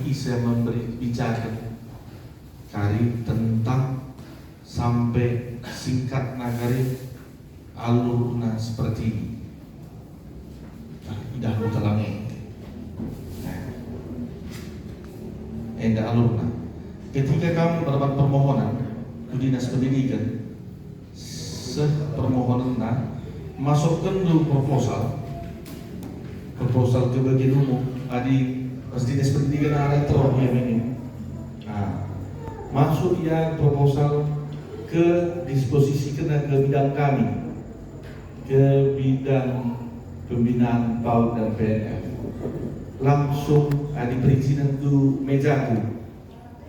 bisa memberi bicara kari tentang sampai singkat nagari alurna seperti ini. Idah mutalangnya. Enda alurna. Ketika kami mendapat permohonan ke dinas pendidikan, permohonan masukkan dulu proposal ke bagian umum. Adi pas dinas pendidikan ada terus yang ini. Masuk ya proposal ke disposisi kena ke bidang kami, ke bidang pembinaan PAUD dan PNF. Langsung ada perizinan tu mejaku.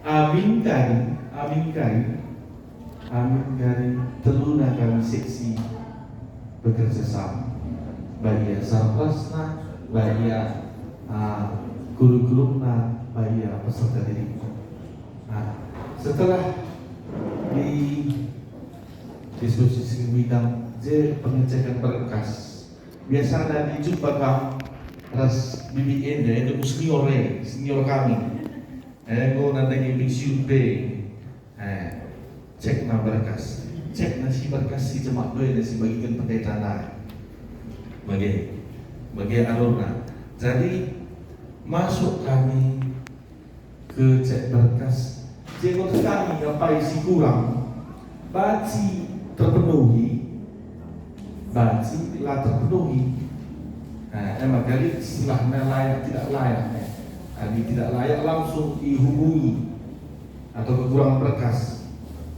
Amin kari teluna kami seksi bekerja sama. Bagi sarprasna, bagi kurikulumna, bagi peserta didik. Setelah di disposisi bidang pengecekan berkas, biasa ada dijumpa kamu ras BBN itu senior kami. Kau nanti bisiun B, cek na berkas, cek nasi berkas si jemaat doy nasi bagikan pendeta na, bagi alurna. Jadi masuk kami ke cek berkas, jenggot kami apa isi kurang, baci terpenuhi, baci lah terpenuhi. Emang kali istilahnya layak tidak layak. Tidak layak langsung dihubungi atau kekurangan berkas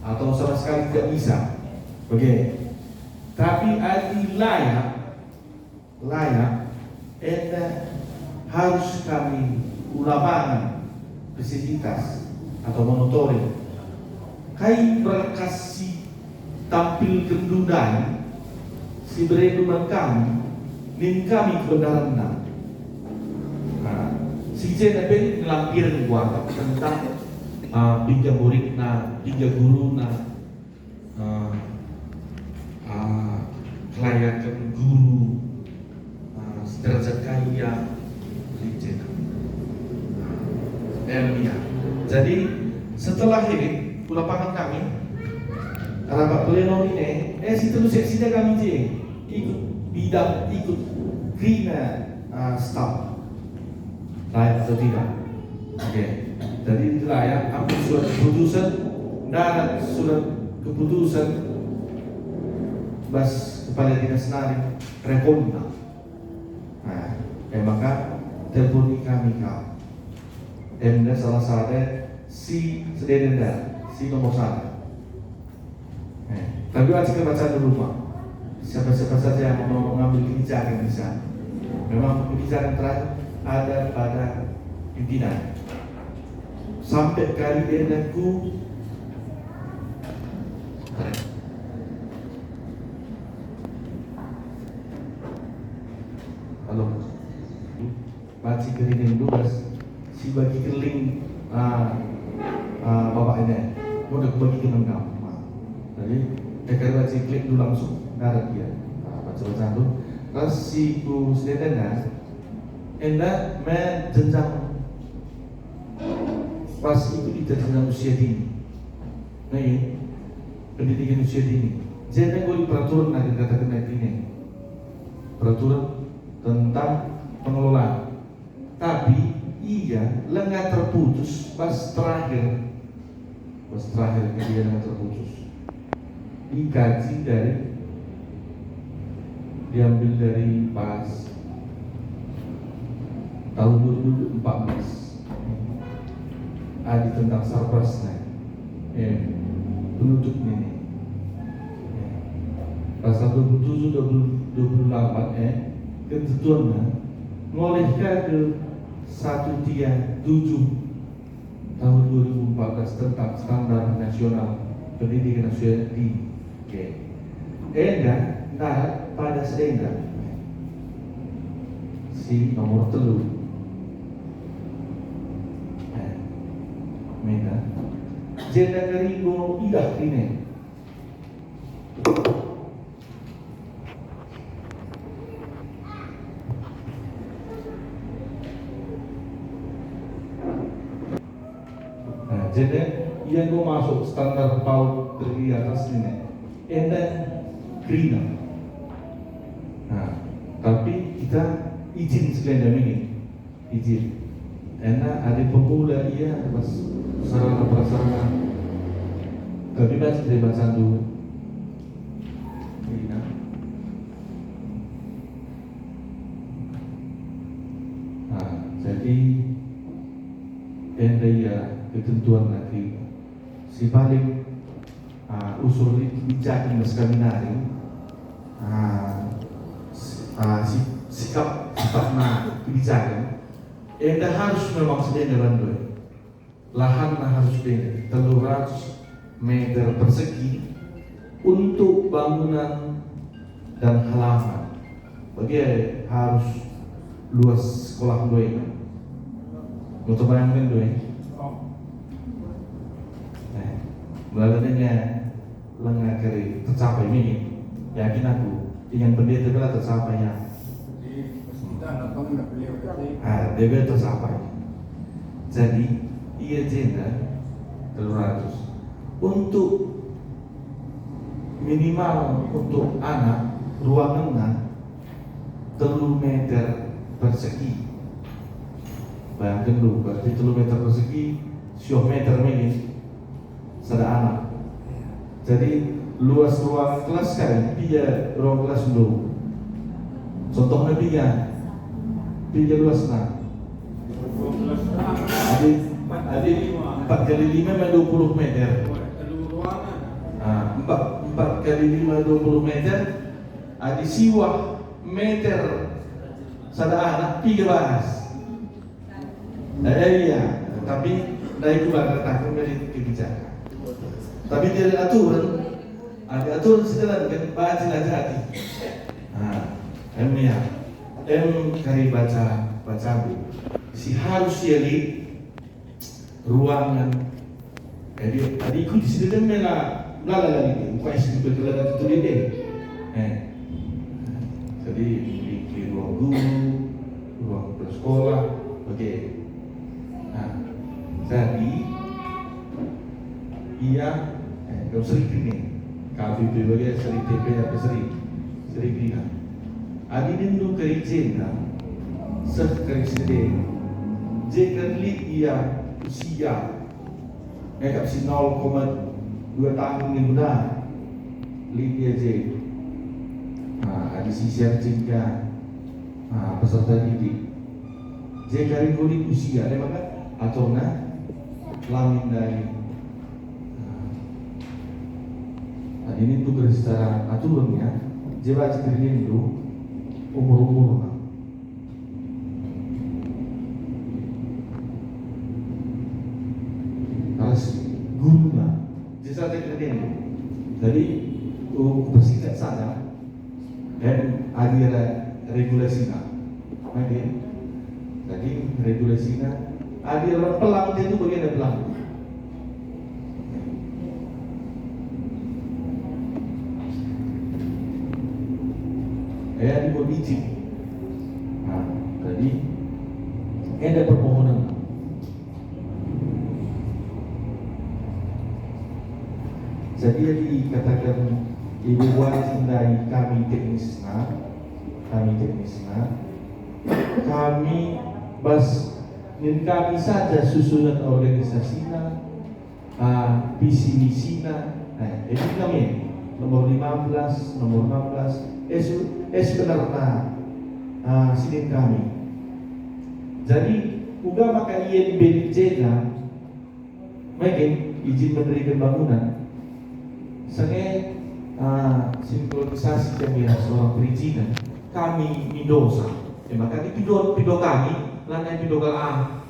atau sama sekali tidak bisa. Tapi adi layak harus kami ulapangan spesifitas atau monitoring. Kai berkas si tampil kendudai si bereduman kami nin kami kebenaran. Si Jen ini ngelampirin gua tentang tiga muridna, tiga guruna, kelayakan guru, derajat kaya, Jen. Jadi setelah ini lapangan kami, rapat pleno ini, situ seksinya kami ikut bidang, ikut krina staff. Layak atau tidak? Jadi layak, ambil surat keputusan, darat surat keputusan, bas kepala dinas nari, rekomna. Maka teleponi kami kau. Emda salah satu si sedenda, si nomor satu. Tapi wajib baca dulu Pak. Siapa-siapa saja yang mau mengambil kebijakan bisa. Memang kebijakan terakhir ada pada pimpinan sampai kali endaku halo baci kering luas si bagi keling bapak ini udah bagi kemenggam. Jadi dekar baci klik dulu langsung darat dia baca dulu terus si ku sedena enda jenjang pas itu kita jenjang usia dini. Pendidikan usia dini. Jadi gue peraturan nanti katakan ini peraturan tentang pengelolaan. Tapi iya lengah terputus pas terakhir kejadian yang terputus. Dikaji diambil dari pas tahun 2014 ada tentang sarprasna penutup ini pasal 27 28 ketentuannya ngolehkan ke 137 tahun 2014 tentang standar nasional pendidikan nasional di pada sedenda si nomor telur Mena jenda kerigo idah ini jadi yang gue masuk standar PAUD dari atas ini, dan green. Nah, tapi kita izin sekalian ini, izin. Enak ada pemula iya pas sarana prasarana. Kami baca dari bacaan dulu. Green. Nah, jadi ya ketentuan negeri si paling usul kebijakan seminari sikap kebijakan harus memang sedang bantu lahan harus beda 300 meter persegi untuk bangunan dan halaman bagi harus luas sekolah gue untuk bayangkan gue melalainya lengah kiri tercapai ini yakin aku dengan pendeta telah tercapai ya dia tercapai jadi ia jenda 300 untuk minimal untuk anak ruangannya 3 meter persegi bayangkan dulu berarti 3 meter persegi 10 meter ini sada anak jadi luas ruang kelas kan dia ruang kelas dulu contohnya dia luas ada 4 kali 5 20 meter 4 kali 5 20 meter ada siwah meter sada anak 13 iya tapi dari keluarga takut dari kebijakan tapi dari aturan ada aturan sejalan dengan baca hati. Kari baca bu si harus jadi ruangan jadi ikut di sini dan lala lagi bukan isi berkelanjutan itu deh jadi memiliki ruang guru ruang bersekolah oke. Jadi ia kalau sering ini KBB bagi sering TP apa sering ini adi nindu kerjanya sekerjanya jika lihat ia usia mereka si 0,2 tahun ini muda lihat dia je adi sisian jika peserta didik jika kulit usia ada maka atau lamin dari ini tuh secara aturannya jika ceritanya itu umur harus guna jika ceritanya itu jadi bersihkan sana dan ada regulasinya jadi regulasinya ada pelang itu bagian pelang dibuat izin. Jadi ada permohonan. Jadi dikatakan ibu wajib dari kami teknisnya, kami kami saja susunan organisasinya, visi misinya. Ini kami nomor 15, nomor 16. Sebenarnya sini kami. Jadi juga maka ia diberi jeda, mungkin izin mendirikan bangunan. Sengaja sinkronisasi kami seorang perizinan kami midosa. Maka di pido kami, lanai pido kalah.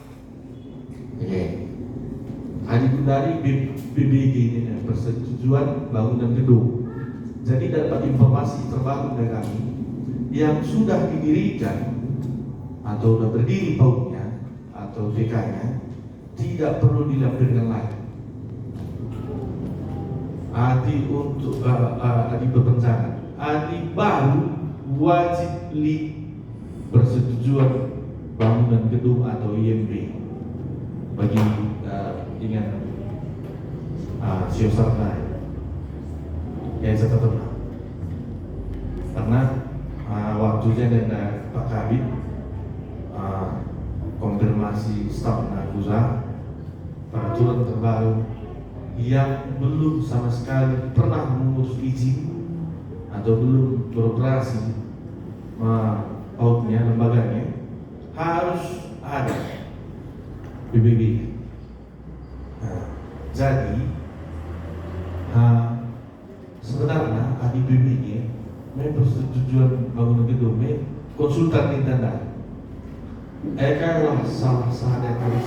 Adik dari BBG ini persetujuan bangunan gedung. Jadi dapat informasi terbaru dari kami yang sudah didirikan atau sudah berdiri PAUD-nya atau TK-nya tidak perlu dilampirkan lagi. Adi untuk adi berpencana, adi baru wajib persetujuan bangunan gedung atau IMB bagi ingat sio sarna ya tetap karena waktunya dan Pak Kabit konfirmasi staf Nagusa peraturan terbaru yang belum sama sekali pernah mengurus izin atau belum beroperasi pautnya lembaganya harus ada BBB. Jadi sebenarnya di BBB persetujuan bangunan gedung konsultan intendant. Kalau salah dari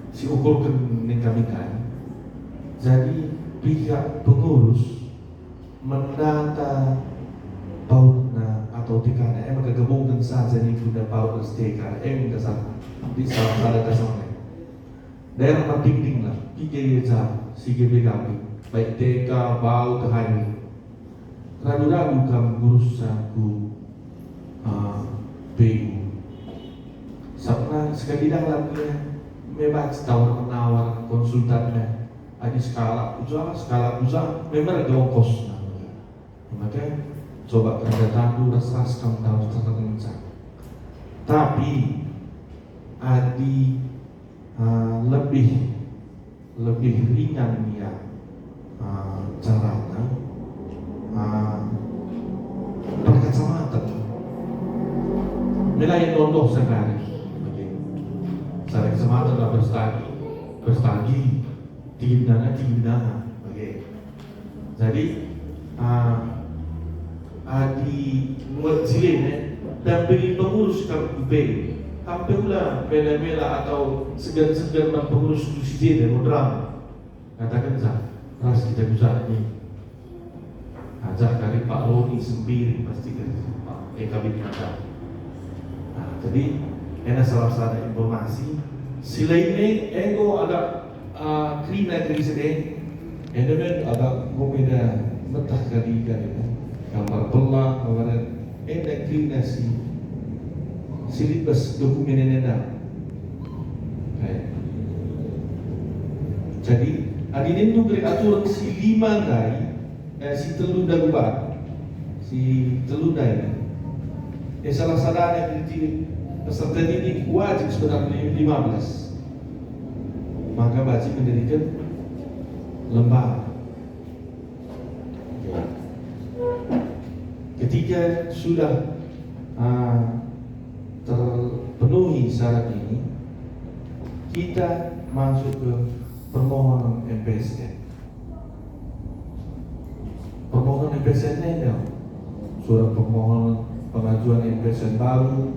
si ukurkan kami kan. Jadi pihak pengurus mendata pautna atau tikana maka gabungkan saja ni sudah paut STK dasar di salah dasarnya. Daerah penting lah, PKJ si GB kami baik TK paut hari. Ragu-ragu kamu gurus aku PU. Sabna sekali dalamnya memang tawar menawar konsultannya. Ada skala usaha memang ada ongkos. Maka coba kerja tandu ras kamu tahu terkencang. Tapi adi lebih ringan ya caranya berkacamata. Nilai contoh sekali. Saya kacamata lah berstagi tinggi bidana. Jadi di Muadzilin dan beri pengurus KPP hampir pula bela-bela atau segan-segan pengurus Duside dan Modram katakan ras kita bisa ini ajak kali Pak Roni sendiri pasti kan Pak Kabit ada. Jadi ini salah satu informasi selain ini ego ada krina dari sini ini ada berbeda metah kali gambar pelak, gambar ada krina silibus dokumen ini ada. Jadi adinin tu beri aturan si 5 dai si telu dagubat si telu dai salah satu yang peserta didik wajib sebenarnya 15 maka wajib mendirikan lembaga. Ketika sudah terpenuhi syarat ini kita masuk ke permohonan MPSN. Permohonan MPSN ini surat permohonan pengajuan MPSN baru,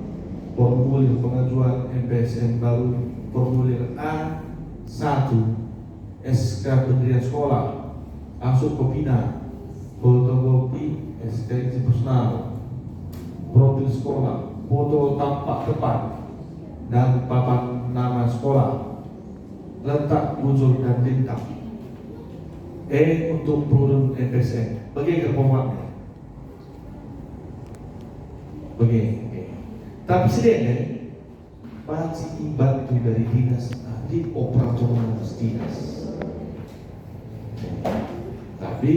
formulir pengajuan MPSN baru, formulir A1, SK pendirian sekolah, masuk kopina, fotokopi SK personal, profil sekolah, foto tampak depan dan papan nama sekolah, letak ujung dan bintang. Untuk turun MPSN. Bagi kepompaknya. Bagi. Tapi sedangkan pasti bantu dari dinas ahli operasional dinas. Tapi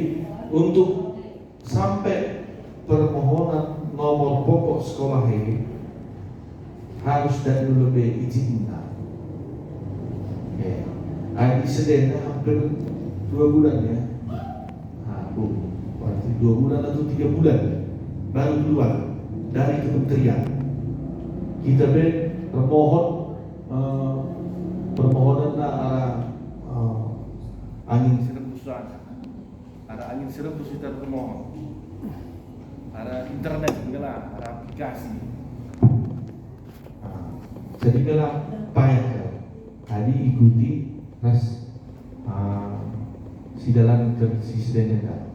untuk sampai permohonan nomor pokok sekolah ini harus dan lebih izin. Ini sedangkan hampir 2 bulan ya. Berarti 2 bulan atau 3 bulan baru keluar dari kementerian. Kita permohonan arah angin serembusan, ada angin serembus kita permohon, ada internet juga, ada aplikasi. Jadi kalau payah tadi ikuti ras si dalam si sedangnya.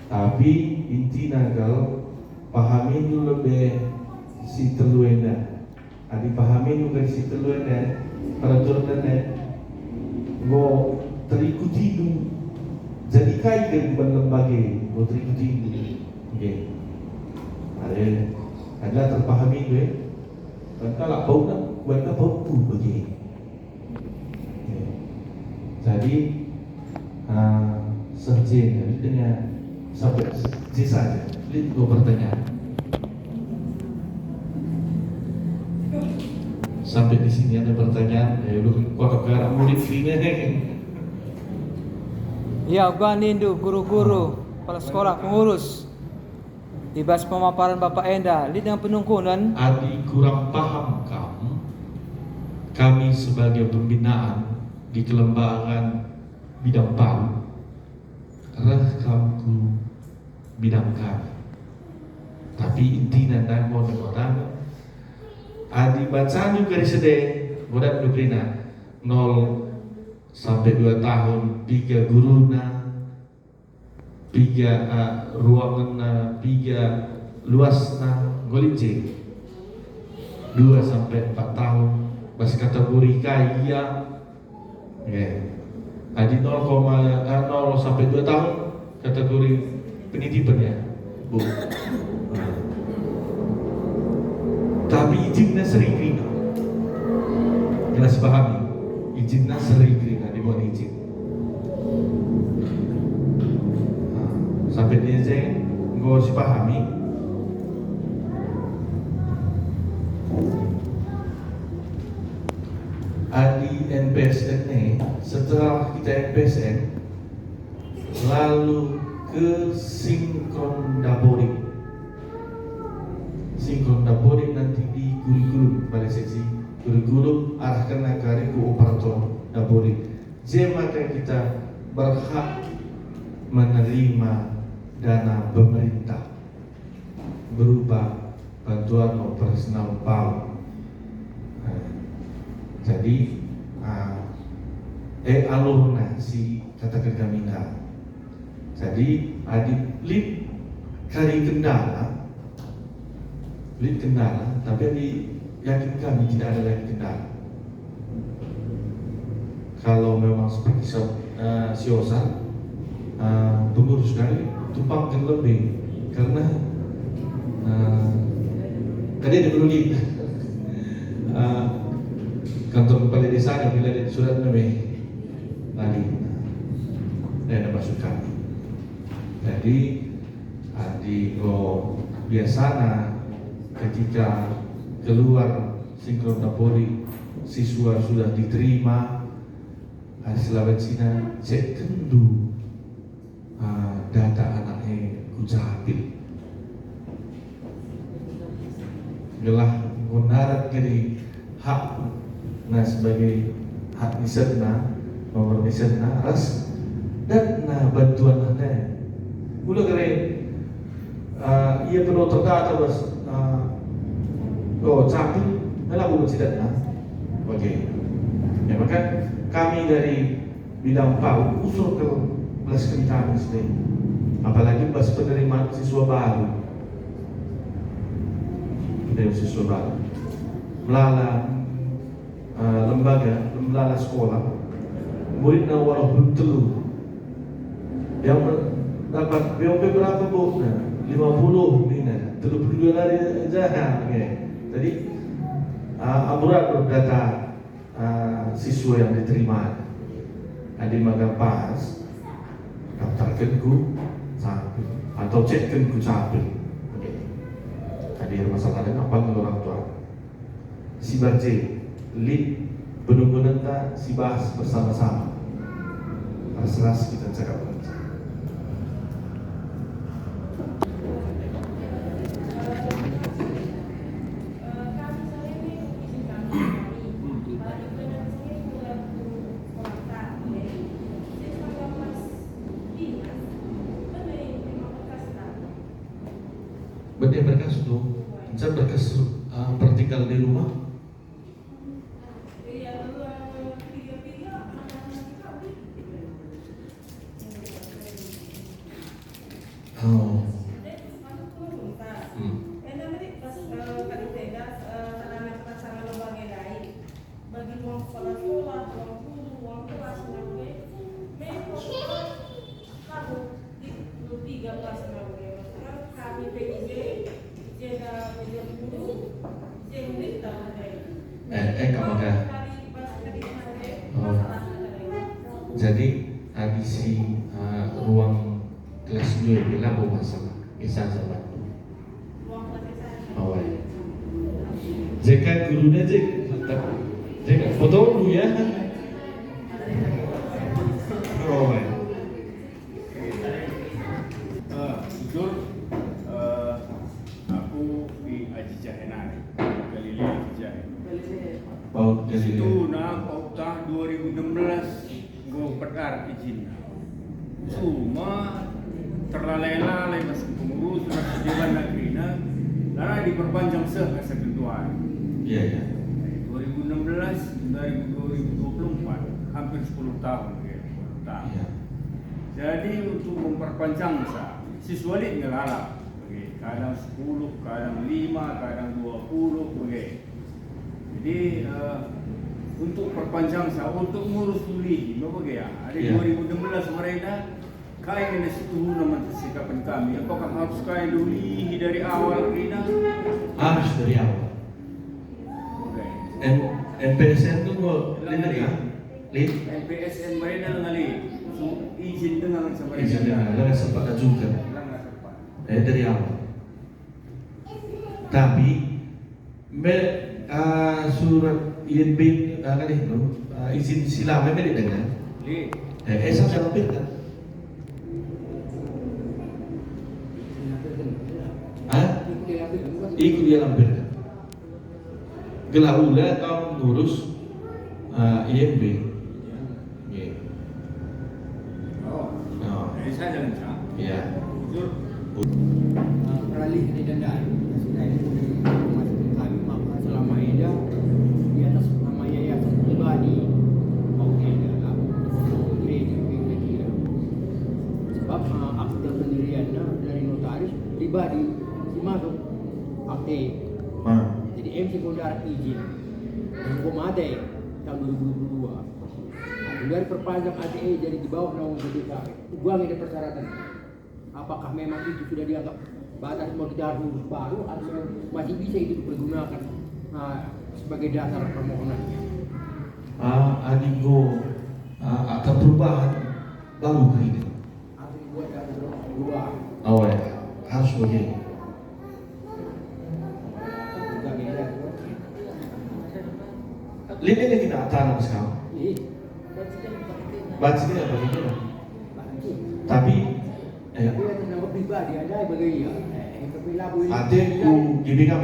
Tapi intinya kalau pahami dulu lebih si teluenda, adi pahami juga si teluenda peraturannya, go terikuti dulu. Jadi kai ke lembaga, go terikuti dulu. Ada terpahami gue. Kalau bau nak buat apa bau bagi. Jadi serjena dengan sampai sisa saja. Lihat dua pertanyaan. Sampai di sini ada pertanyaan. Lu kok ke murid ini? Ya, nindu guru-guru, kepala sekolah, pengurus. Dibahas pemaparan Bapak Enda, lihat dengan penungkunan. Adi kurang paham kamu. Kami sebagai pembinaan di kelembagaan bidang PAU, kamu bidang kami. Tapi intinya dan mau orang adi bacaan juga disediakan. Budak Dukrina 0 sampai 2 tahun 3 guruna 3 ruangan 3 luasna golince 2 sampai 4 tahun bas kategori kaya adi 0 sampai 2 tahun kategori penitipan ya Bu. Tapi izinnya sering kena jelas pahami izinnya sering kena dibuat izin sampai dia saya gue harus pahami di NPSN ini setelah kita NPSN lalu ke sinkron daboring nanti di kurikulum pada seksi kurikulum arahkan ke operator daboring jadi maka kita berhak menerima dana pemerintah berupa bantuan operasional PAU. Jadi alurna si katakan kami nah. Jadi adik lead kendala, tapi yakin kami tidak ada lagi kendala. Kalau memang seperti siosan pengurus sekali tumpangkan lebih karena tadi ada berunding kantor kepala desa bila ada surat lebih lagi dan ada masuk kami. Jadi biasanya ketika keluar sinkron Napoli siswa sudah diterima Selawat Cina cek kendu data anaknya kucapil gelah gunarat kiri hak sebagai hak niserna nomor niserna ras dan bantuan anda mula keren ia perlu terdata bas capil adalah bukan tidak oke ya maka kami dari bidang PAU usul ke belas kami sendiri apalagi bas penerimaan siswa baru siswa baru melala sekolah muridnya walaupun telur yang dapat BOP berapa Bu? 50 Mina 32 hari aja jadi amurat berdata siswa yang diterima ada magang pas daftarkan ku capil atau cekkan ku capil hadir masalah dan apa dengan orang tua si barje lead penunggunan tak si bahas bersama-sama ras kita cakap benar berkas itu, saya berkas pertinggal di rumah. Oh. Jadi isi ruang kelas 2 bila masalah bisa sahabat. Oh, ya. Jika gurunya jika foto dulu ya. Oh, ya. Jujur, aku di Aji Jahenari, Galilea Aji Jahe. Paut Itu Galilea. na pautah 2016 go perkar izin. Cuma terlalai-lalai masih pengurus masih dewan negeri karena diperpanjang asa ketuaan. Iya ya. 2016 dari 2024 hampir 10 tahun ya, 10 tahun. Iya. Jadi untuk memperpanjang siswa ini ngelalap, kadang 10, kadang 5, kadang 20, begitu. Jadi untuk perpanjang untuk ngurus tuli, begitu ya. Ada Iya. 2016 mereka kaya yang situ nama sikapan kami. Apakah harus kaya dulu dari awal kita? Harus dari awal. Oke. NPSN itu mau lihat ya? Lihat. NPSN mereka ngali izin dengan sama Izin dengan sempat juga. Dari awal. Tapi surat INB kan itu izin silamnya kan dengan. Esa saya lebih kan? Ikut dia lampirkan. Gelaula kaum ngurus INB. Iya. Oh, dari saya jalan cak. Iya. Jujur, Peralih di Dandar sudah masuk kami maka selama ini di atas nama yayasan pribadi mau dalam gereja gereja sebab akte pendiriannya dari notaris pribadi dimasuk akte jadi MC Kondar izin dan komade tahun 2022 dari perpanjang ATE jadi di bawah naungan BPK uang ada persyaratan apakah memang itu sudah dianggap batas mau kita harus baru atau masih bisa itu dipergunakan sebagai dasar permohonannya? Adigo akan perubahan baru ini. Harus dibuat dari dua. Oh ya, harus begini. Juga beda. Lihat ini kita tanam sekarang. Ini Baca ini apa begini? bantu. Tapi Tapi ada nama pribadi ada bagi ya. Tapi labu ini. ada ku GBKP.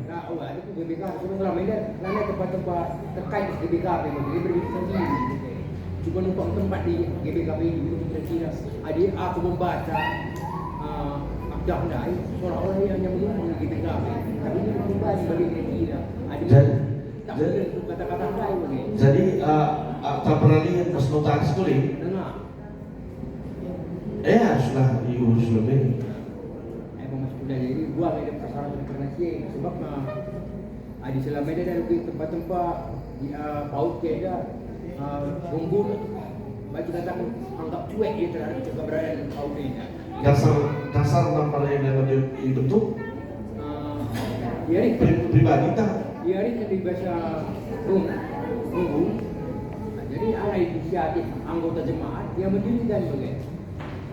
Nah, oh ada ku GBK. Cuma selama ini karena tempat-tempat terkait GBKP bagi berbeda sendiri. Cuma numpang tempat di GBKP ini untuk kira adik aku membaca akta handai seolah-olah ia hanya menumpang di GBKP. Tapi ini pribadi bagi kira adik tak boleh untuk kata-kata handai bagi. Jadi akta peralihan pas notaris boleh. Nah, Haruslah diurus lebih. emang masih sudah jadi gua ada persyaratan internasional sebab ada selama ini ada di tempat-tempat di paut ada gunggun bagi katakan anggap cuek ya terhadap keberadaan paut ini. Dasar nomor yang dibentuk Ya ini pribadi tak. ya ini di bahasa gunggun. Jadi ada inisiatif anggota jemaat yang mendirikan begitu.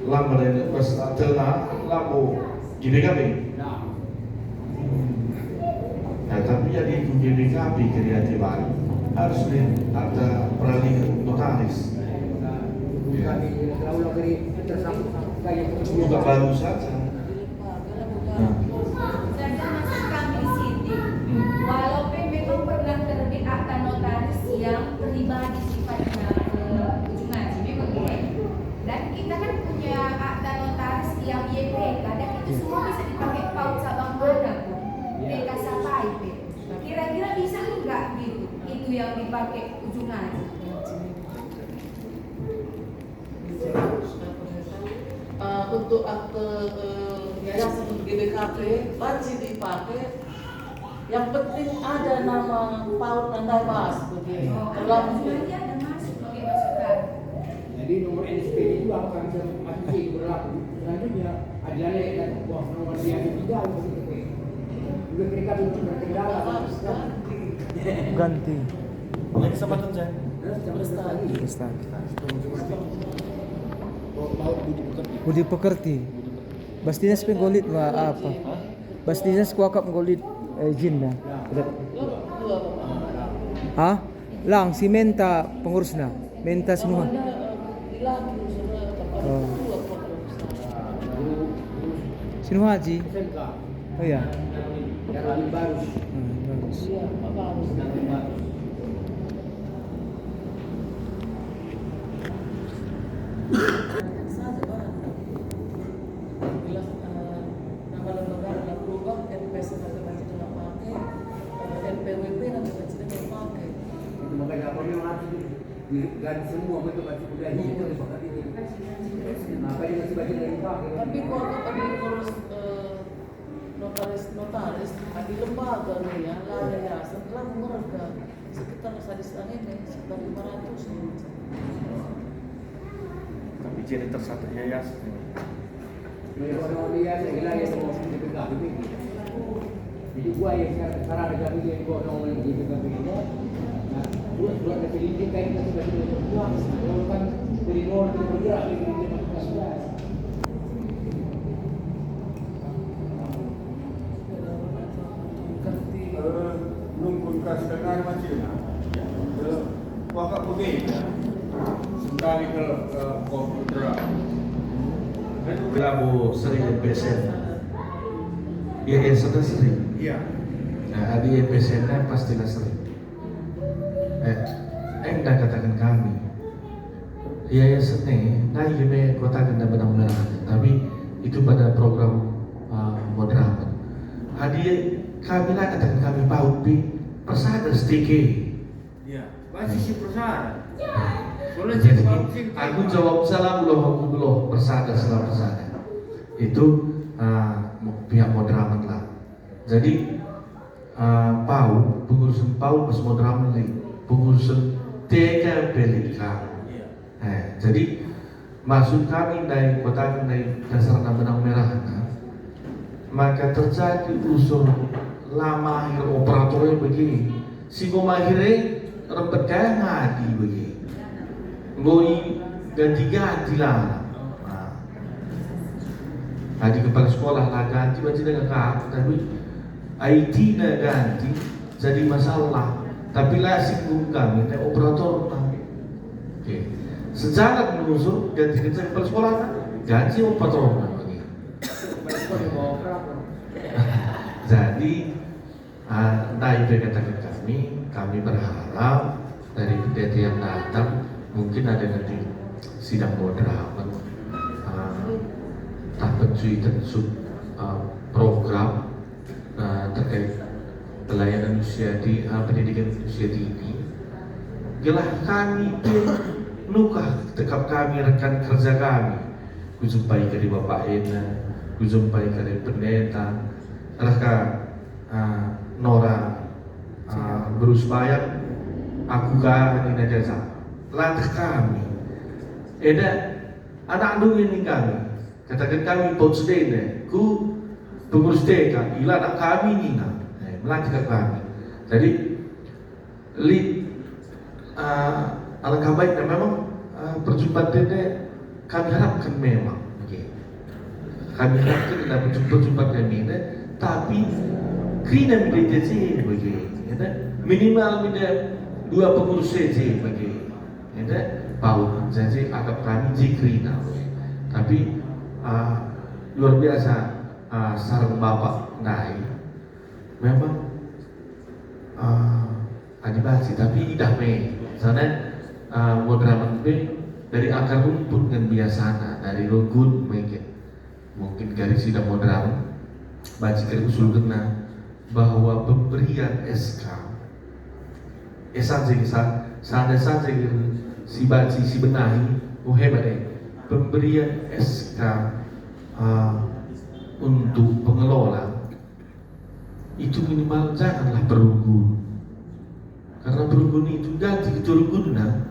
Lamar ini pas celana lamu GBKP. Nah, Tapi jadi GBKP kreatif harus ada peralihan notaris. kami selalu lagi tersangkut kayak Bukan baru saja. Saja masih kami di sini, walaupun memang pernah terbit akta notaris yang pribadi sifatnya ujung ngaji memang ya. Dan kita kan punya akta notaris yang YPK dan itu semua bisa dipakai paut sabang mana pun. PK Sapai, kira-kira bisa enggak gitu? Itu yang dipakai ujung ngaji. Untuk akte yayasan untuk GBKP wajib dipakai. Yang penting ada nama paut dan bebas begini. Kalau Nanti ada masuk pakai masukan. Jadi nomor NSP itu akan masih berlaku. Selanjutnya ada dan buah nomor dia tidak begitu. Juga mereka belum berkendala. Ganti. Kesempatan saya. Lestari. Lestari. Baut budi pekerti. Budi pekerti. Bastinas penggolit apa? Bastinas kuakap golit jin dah. Dua Hah? Lang si Menta pengurusna. Menta semua. lagi sudah Oh. dua pengurus. Sino Haji? SMK. Oh ya. Yang paling baru. Bagus. Iya, Pak Barus. Yang paling baru. Saja Pak. Bila nama lembaga adalah berubah, NPS sebagai baca tidak pakai, NPWP nama baca tidak pakai. Itu makanya apa memang harus diganti semua betul baca budaya itu sepakat ini. Apa dia masih baca dari pakai? Tapi kok ada ngurus notaris di lembaga nih ya, lah yayasan telah menguruskan sekitar sadis ini sekitar 500 nih. Tapi jadi tersatu yayasan. Orang dia segala yang semua sudah dipegang begini. Jadi gua yang sekarang ada kami yang gua orang yang dipegang begini. Nah, buat ada pendidik kayak kita sudah berjuang. Kalau kan dari nol kita bergerak begini kita masuk. Nunggu kasih dengar macam wakak begini sekali ke komputer. Kelabu sering MPSN. Yayasan sering. Iya. Nah, di MPSN pastilah sering. Enggak katakan kami. Yayasan ini, nah ini kota kena benang merah, tapi itu pada program moderator. Hadiah kami lah katakan kami paut di persada sedikit. Iya. Masih si persada. Soalnya Jadi si aku jawab salah belum persada salah persada. Itu pihak moderator lah. Jadi PAU pengurusan PAU pas moderator lagi pengurusan TKPLK. Jadi maksud kami dari kota dari dasar benang merah, maka terjadi usul lama akhir operatornya begini, si akhirnya rempet kaya ngadi begini, ngoi ganti-ganti lah. Adi kepala sekolah lah ganti macam dengan kak, tapi IT na ganti jadi masalah. Tapi lah singgung kami, operator oke. Sejarah menyusul ganti kepala sekolah kan, ganti operator begini. Jadi dari katakan kami berharap dari pendeta yang datang mungkin ada nanti sidang moderator pencuitan program terkait pelayanan usia di pendidikan usia dini. Gelah kami nukah tekap kami rekan kerja kami. Kujumpai dari Bapak Ena, kujumpai dari pendeta, raka Nora berusupaya aku kan ini jasa latih kami. Eda anak andung ini kami. Katakan kami potsdene, ku pengurus TK, ila anak kami ni melanjutkan kami. Jadi alangkah baiknya memang perjumpaan ini kami harapkan memang, kami harapkan dapat perjumpaan kami ini, tapi kena mediasi begini, minimal dua pengurus saja begini, Paul, jadi agak kami jikrina, tapi luar biasa sarang bapak naik memang adibasi tapi damai sana moderator dari akar rumput dengan biasana dari rogun mungkin dari sidang moderator baca dari usul kena bahwa pemberian SK sana saja si baci si benahi hebat pemberian SK untuk pengelola itu minimal janganlah berugun, karena berugun itu ganti keturunan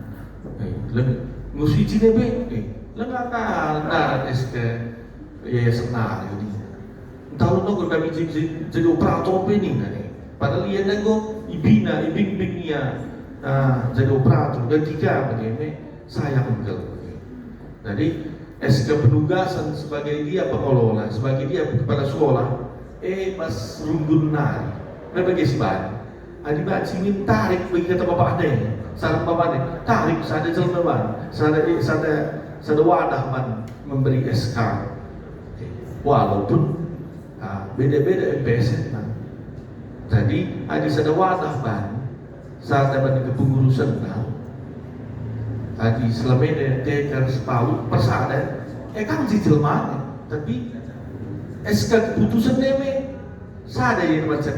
ngusi cinebe lengakan darat SK yayasan ini tahu nggak kami jadi operator ini padahal ia nego ibing-bingnya jadi operator ketika bagaimana saya enggak. Jadi SK penugasan sebagai dia pengelola, sebagai dia kepala sekolah, mas runggun nari, bagi seban. Adi baca ingin tarik bagi kata bapak ada, saran bapak ada, tarik sada jelmaan, sada wadah man memberi SK. Walaupun beda-beda MPSN man. Jadi ada sada wadah man. Saat dapat kepengurusan tadi selama ini dekar sepaut persada kan cicil mana tapi SK keputusan deme sada yang macam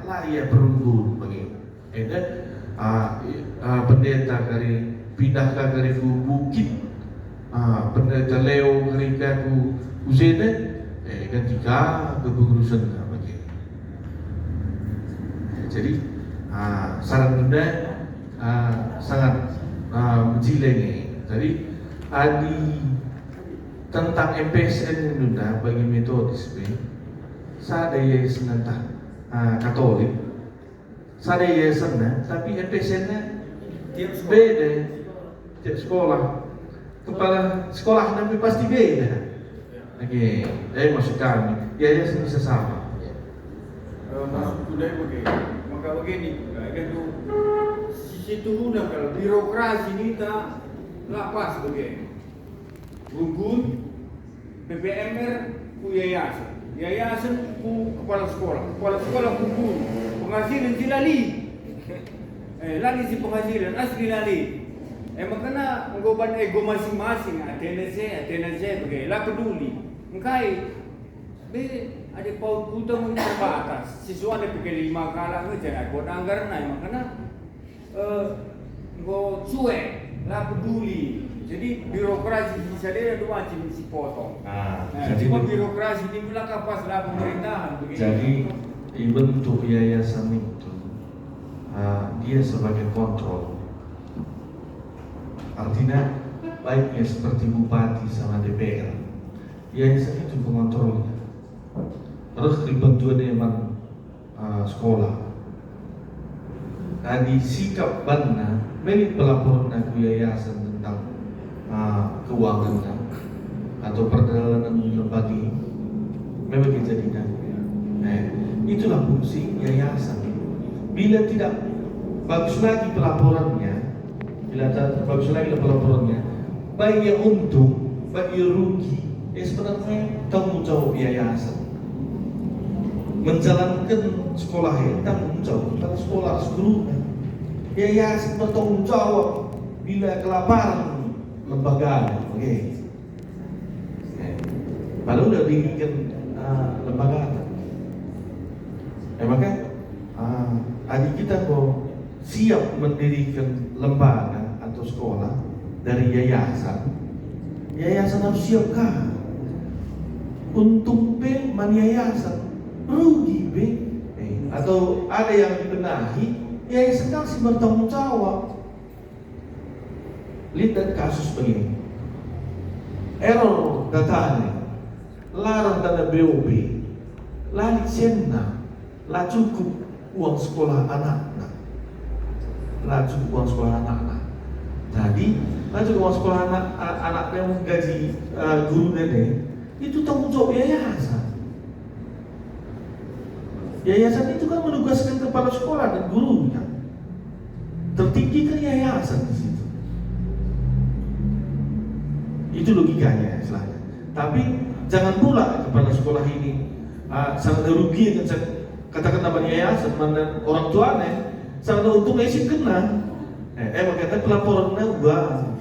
lah ya perunggu begini ini pendeta dari pindah ke dari bukit pendeta Leo dari ku Uzene ketika kepengurusan begini jadi saran bunda sangat menjilengi. Jadi tentang MPSN bunda bagi metodis saya ada yayasan Katolik, saya ada yayasan tapi MPSN-nya beda tiap sekolah. Kepala sekolah nanti pasti beda. Oke, maksud kami yayasan bisa sama. Maksud budaya begini, itu sisi turunnya kalau birokrasi kita lapas begini, gugun, PPMR ku yayasan ku kepala sekolah ku guru, penghasilan si lali si penghasilan asli lali, makanya menggoban ego masing-masing, attendance begini, lah peduli, engkai, ada paut utang yang terbatas. Siswa ada pikir 5 kala ngejar buat anggaran naik makanya go cuek lah peduli. Jadi birokrasi bisa dia ada wajib si potong. Jadi birokrasi ini pula kapas lah pemerintahan begitu. Jadi bentuk yayasan itu dia sebagai kontrol. Artinya baiknya seperti bupati sama DPR. Yayasan itu pengontrolnya. Terus dibentuknya emang sekolah. Tadi sikap bana, milik pelaporan aku yayasan tentang keuangan atau perjalanan lembaga, memang jadinya. Itulah fungsi yayasan. Bila tidak bagus lagi pelaporannya, baik yang untung, baik yang rugi, sebenarnya tanggung jawab yayasan. Menjalankan sekolah ini tanggung jawab tentang sekolah guru. Yayasan bertanggung jawab bila kelaparan lembaga. Oke. Padahal udah dibikin lembaga. Maka adik kita mau siap mendirikan lembaga atau sekolah dari yayasan. Yayasan harus siapkah? Untung B man yayasan. Rugi B atau ada yang dibenahi yayasan harus bertanggung jawab. Lihat kasus begini, error datanya, larang dana BOB, lari senna, lah cukup uang sekolah anak-anak, Jadi lah cukup uang sekolah anak yang gaji guru nenek itu tanggung jawab yayasan. Yayasan itu kan menugaskan kepala sekolah dan gurunya. Tertinggi kan yayasan di situ. Itu logikanya istilahnya. Tapi jangan pula kepala sekolah ini sangat rugi dengan katakan nama yayasan dan orang tuanya sangat untung isi kena. Makanya pelaporannya ubah.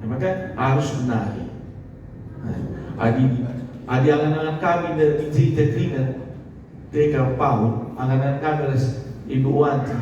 Maka harus benahi. Adi angan-angan kami dari izin tetringan TK PAUD, angan-angan kami Ibu Wati